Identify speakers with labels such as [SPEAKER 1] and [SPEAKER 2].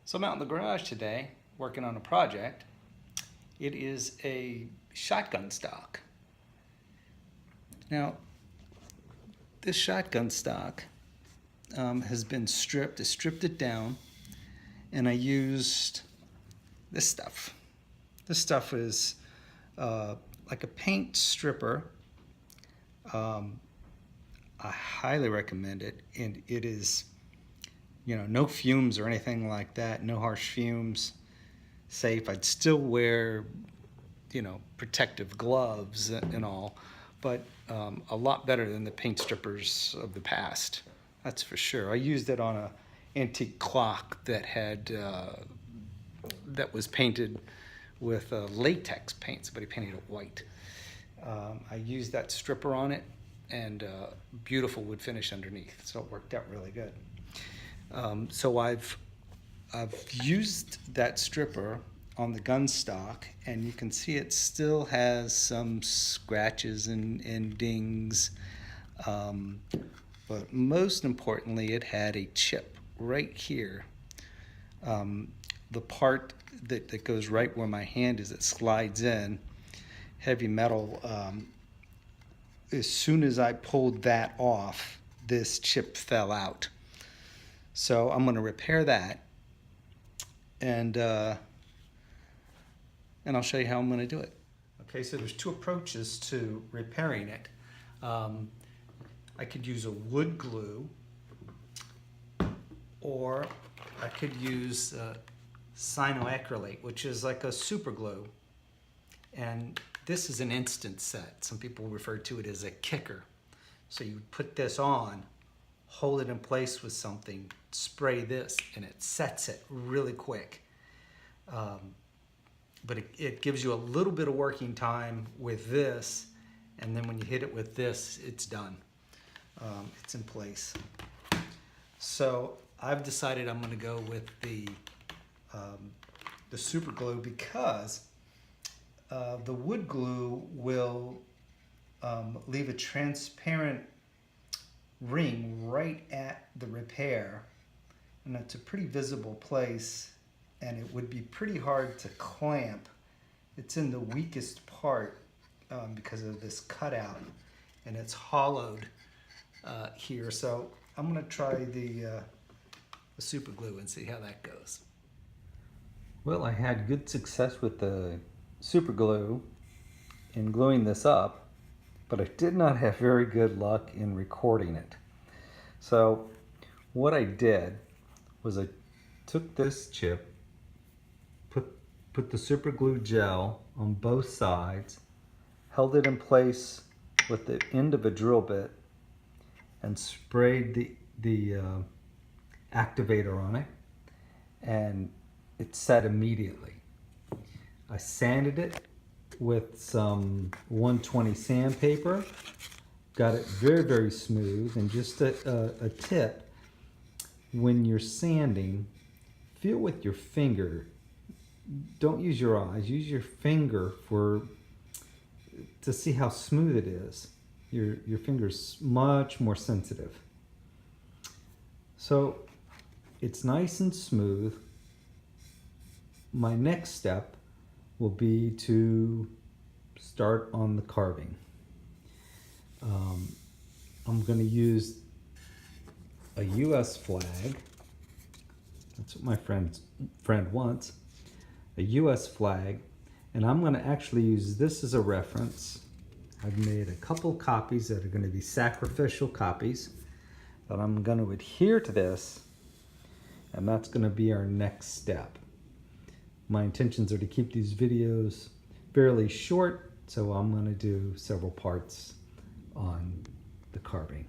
[SPEAKER 1] So I'm out in the garage today working on a project. It is a shotgun stock. Now, this shotgun stock has been stripped. I stripped it down and I used this stuff. This stuff is like a paint stripper. I highly recommend it, and it is, no fumes or anything like that, no harsh fumes, safe. I'd still wear, protective gloves and all, but a lot better than the paint strippers of the past, that's for sure. I used it on a antique clock that had that was painted with latex paint. Somebody painted it white. I used that stripper on it, and beautiful wood finish underneath, so it worked out really good. So I've used that stripper on the gun stock, and you can see it still has some scratches and dings, but most importantly, it had a chip right here. The part that goes right where my hand is, it slides in, heavy metal. As soon as I pulled that off, this chip fell out. So I'm going to repair that, and I'll show you how I'm going to do it. Okay, so there's two approaches to repairing it. I could use a wood glue, or I could use cyanoacrylate, which is like a super glue. And this is an instant set. Some people refer to it as a kicker. So you put this on, hold it in place with something, spray this, and it sets it really quick. But it gives you a little bit of working time with this, and then when you hit it with this, it's done. It's in place. So I've decided I'm going to go with the super glue, because the wood glue will leave a transparent ring right at the repair, and it's a pretty visible place, and it would be pretty hard to clamp. It's in the weakest part because of this cutout, and it's hollowed here. So I'm going to try the super glue and see how that goes. Well, I had good success with the super glue in gluing this up, but I did not have very good luck in recording it. So what I did was I took this chip, put the super glue gel on both sides, held it in place with the end of a drill bit, and sprayed the activator on it, and it set immediately. I sanded it with some 120 sandpaper, got it very, very smooth. And just a tip, when you're sanding, feel with your finger. Don't use your eyes, use your finger to see how smooth it is. Your finger's much more sensitive. So it's nice and smooth. My next step will be to start on the carving. I'm going to use a US flag. That's what my friend wants, a US flag, and I'm going to actually use this as a reference. I've made a couple copies that are going to be sacrificial copies, but I'm going to adhere to this, and that's going to be our next step. My intentions are to keep these videos fairly short, so I'm going to do several parts on the carving.